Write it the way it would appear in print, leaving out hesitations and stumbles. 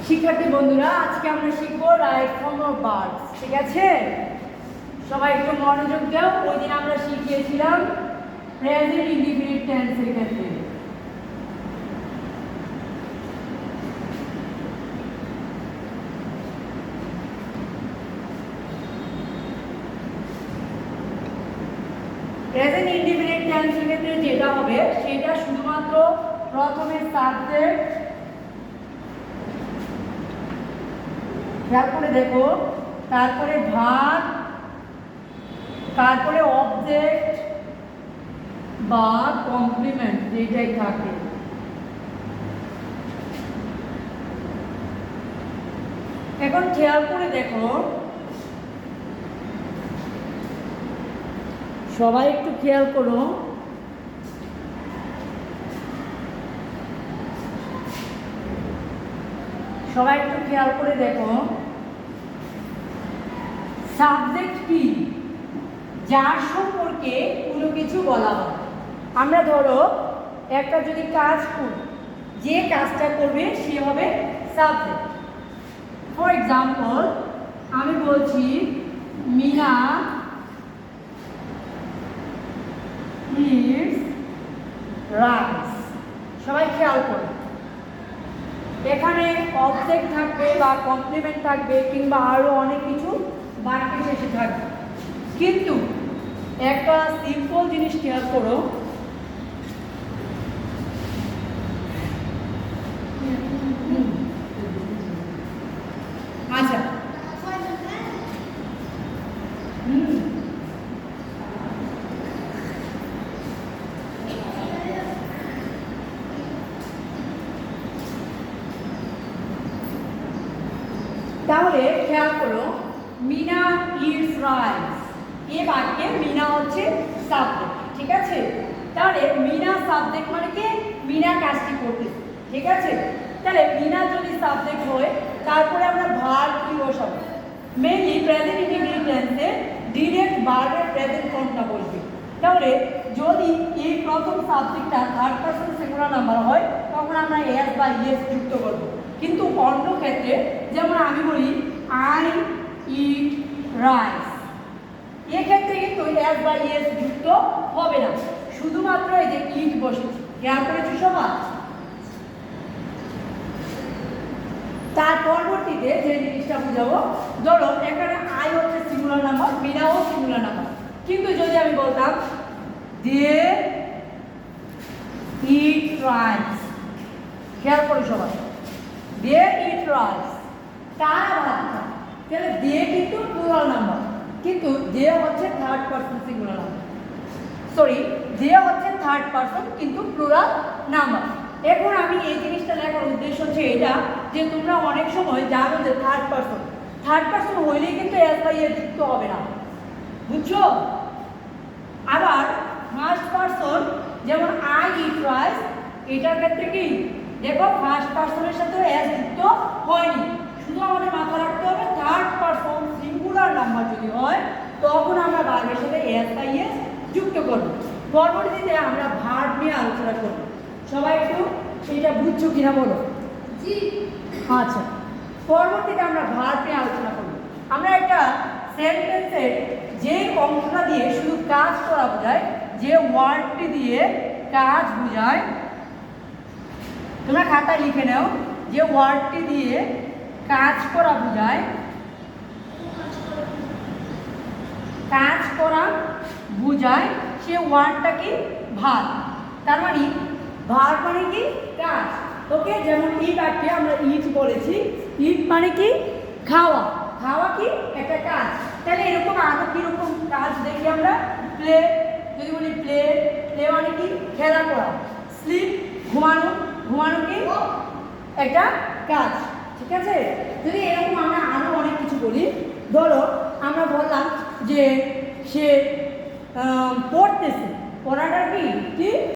শিক্ষার্থী বন্ধুরা, আজকে আমরা শিখবো রাইট ফর্ম অফ ভার্বস। ঠিক আছে, সবাই একটু মনোযোগ দাও। ওই দিন আমরা শিখিয়েছিলাম প্রেজেন্ট ইনডিফিনিট টেন্সের ক্ষেত্রে। প্রেজেন্ট ইনডিফিনিট টেন্সের ক্ষেত্রে যেটা হবে সেটা শুধুমাত্র প্রথমে সাবজেক্ট, তারপরে দেখো, তারপরে ভার্ব, তারপরে অবজেক্ট বা কমপ্লিমেন্ট যেটাই থাকে। এখন খেয়াল করে দেখো, সবাই একটু খেয়াল করো। সবাই একটু খেয়াল করে দেখো, সাবজেক্ট কি? যার সম্পর্কে কোনো কিছু বলা হয়। আমরা ধরো একটা যদি কাজ করি, যে কাজটা করবে সে হবে সাবজেক্ট। ফর এক্সাম্পল, আমি বলছি মিনা ইজ রাইস। সবাই খেয়াল করো, এখানে অবজেক্ট থাকবে বা কমপ্লিমেন্ট থাকবে কিংবা আরও অনেক কিছু বাক্যে শেষে থাকবে। কিন্তু একটা সিম্পল জিনিস খেয়াল করো, আচ্ছা তাহলে খেয়াল করো, মিনা ইজ রাইস, এ বাক্যে মিনা হচ্ছে সাবজেক্ট। ঠিক আছে, তাহলে মিনা সাবজেক্ট মানে কি? মিনা কাজটি করতেছে। ঠিক আছে, তাহলে মিনা যদি সাবজেক্ট হয়, তারপরে আমরা ভার্ব কি বসাবো? মেইনলি প্রেজেন্ট ইনডিফিনিট টেন্সে ডিরেক্ট ভার্বের প্রেজেন্ট ফর্মটা বসবে। তাহলে যদি এই প্রথম সাবজেক্টটা থার্ড পারসন সিঙ্গুলার নাম্বার হয়, তখন আমরা এস বা ইএস যুক্ত করব। কিন্তু অন্য ক্ষেত্রে, যেমন আমি বলি আই ইট রাইস, এক্ষেত্রে কিন্তু এস বা ইএস যুক্ত হবে না, শুধুমাত্র এই যে ইট বসেছে। খেয়াল করেছি সবাই? তার পরবর্তীতে যে জিনিসটা বুঝাবো, ধরো এখানে আই হচ্ছে singular number, Mainau singular number, কিন্তু যদি আমি বলতাম দে ইট রাইস, খেয়াল করি সবাই, দে ইট রাইস, তারা ভাত খায়, তাহলে দে কিন্তু প্লুরাল নাম্বার, কিন্তু দে হচ্ছে third person singular number. Sorry, they হচ্ছে থার্ড পারসন কিন্তু প্লুরাল নাম্বার। এখন আমি এই জিনিসটা লেখার উদ্দেশ্য হচ্ছে এটা, যে তোমরা অনেক সময় জানো যে থার্ড পারসন হইলেই কিন্তু এস বাই এস যুক্ত হবে না, বুঝছো? আবার ফার্স্ট পারসন, যেমন আই ইট রাইস, এটার ক্ষেত্রে কি দেখো, ফার্স্ট পারসনের সাথে এস যুক্ত হয়নি। শুধু আমাদের মাথা রাখতে হবে থার্ড পারসন সিঙ্গুলার নাম্বার যদি হয়, তখন আমরা ভার্বের সাথে এস বাই এস যুক্ত করব। পরবর্তীতে আমরা ভার্ব নিয়ে আলোচনা করব। সবাই একটু এটা বুঝছো কিনা বলো? জি। আচ্ছা, পরবর্তীতে আমরা ভার্ব নিয়ে আলোচনা করব। আমরা একটা সেন্টেন্সের যে অংশটা দিয়ে শুধু কাজ করা বোঝায়, যে ওয়ার্ডটি দিয়ে কাজ বোঝায়, তোমরা খাতায় লিখে নাও, যে ওয়ার্ডটি দিয়ে কাজ করা বোঝায়, কাজ করা বোঝায়, সে ওয়ার্ডটা কি? ভার্ব। তার মানে ভার্ব মানে কি? কাজ। ওকে, যেমন এই বাক্যে আমরা ইট বলেছি, ইট মানে কি? খাওয়া। খাওয়া কি? একটা কাজ। তাহলে এরকম আরো কিরকম কাজ দেখি আমরা? প্লে, যদি বলি প্লে, প্লে মানে কি? খেলা করা। স্লিপ, ঘুমানো, ঘুমানো কি? একটা কাজ। ঠিক আছে, যদি এরকম আমরা আরো অনেক কিছু বলি, ধরো আমরা বললাম যে সে পড়তেছে, পড়াটা কি?